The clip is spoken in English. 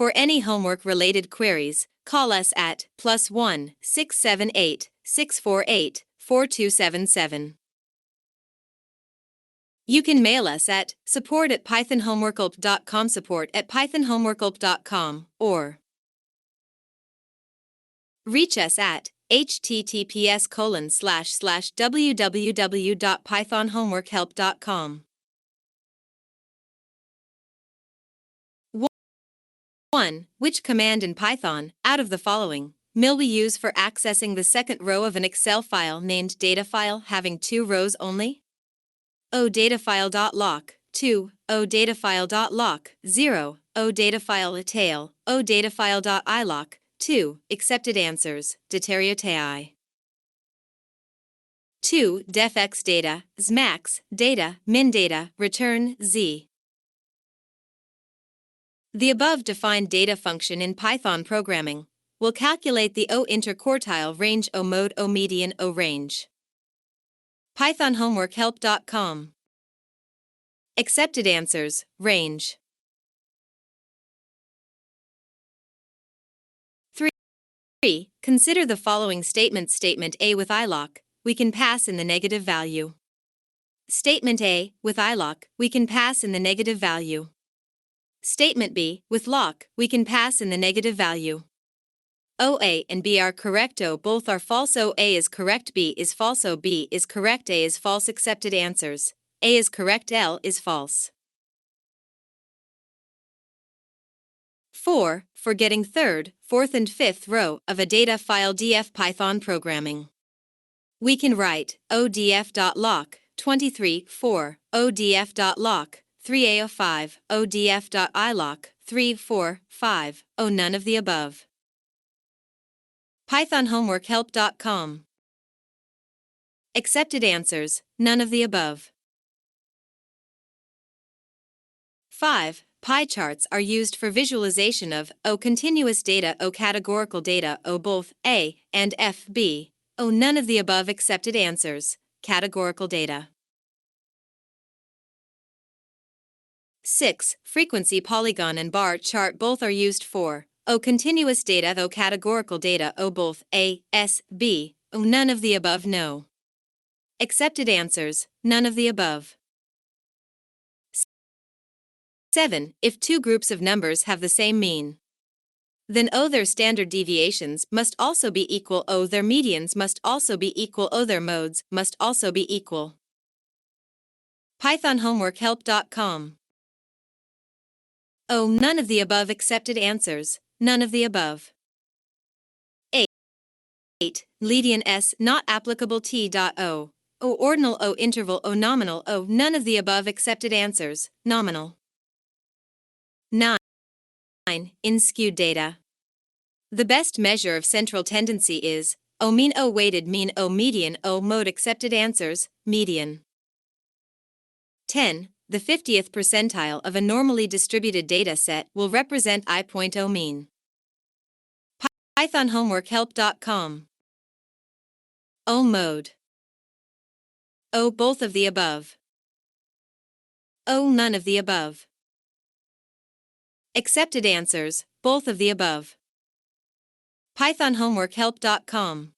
For any homework-related queries, call us at +1 678 648 4277. You can mail us at support@pythonhomeworkelp.com, support@pythonhomeworkelp.com, or reach us at https://www.pythonhomeworkhelp.com. 1. Which command in Python, out of the following, will we use for accessing the second row of an Excel file named datafile having 2 rows only? odatafile.lock, 2, odatafile.lock, 0, odatafile.tail, odatafile.ilock, 2, accepted answers, deteriotei. 2. defx data, zmax, data, min data, return, z. The above defined data function in Python programming will calculate the O interquartile range, O mode, O median, O range. pythonhomeworkhelp.com. Accepted answers, range. 3. Consider the following statements. Statement A: with ilock, we can pass in the negative value. Statement A: with ilock, we can pass in the negative value. Statement B: with lock, we can pass in the negative value. O, A and B are correct. O both are false. O, A is correct. B is false. O, B is correct. A is false. Accepted answers. A is correct. L is false. 4. For getting third, fourth and fifth row of a data file df Python programming, we can write odf.lock 23 4, odf.lock 3a05, odf.ilock 3 4 5, O none of the above. pythonhomeworkhelp.com. Accepted answers, none of the above. 5. Pie charts are used for visualization of O continuous data, O categorical data, O both A and F, B, O none of the above. Accepted answers, categorical data. 6. Frequency polygon and bar chart both are used for O continuous data, O categorical data, O both A, S, B, O none of the above. No. Accepted answers, none of the above. 7. If two groups of numbers have the same mean, then O their standard deviations must also be equal. O their medians must also be equal. O their modes must also be equal. pythonhomeworkhelp.com. O none of the above. Accepted answers, none of the above. 8. Median S not applicable. T.O. O ordinal, O interval, O nominal, O none of the above. Accepted answers, nominal. 9. In skewed data, the best measure of central tendency is O mean, O weighted mean, O median, O mode. Accepted answers, median. 10. The 50th percentile of a normally distributed data set will represent I.O mean. pythonhomeworkhelp.com. O mode. O both of the above. O none of the above. Accepted answers, both of the above. pythonhomeworkhelp.com.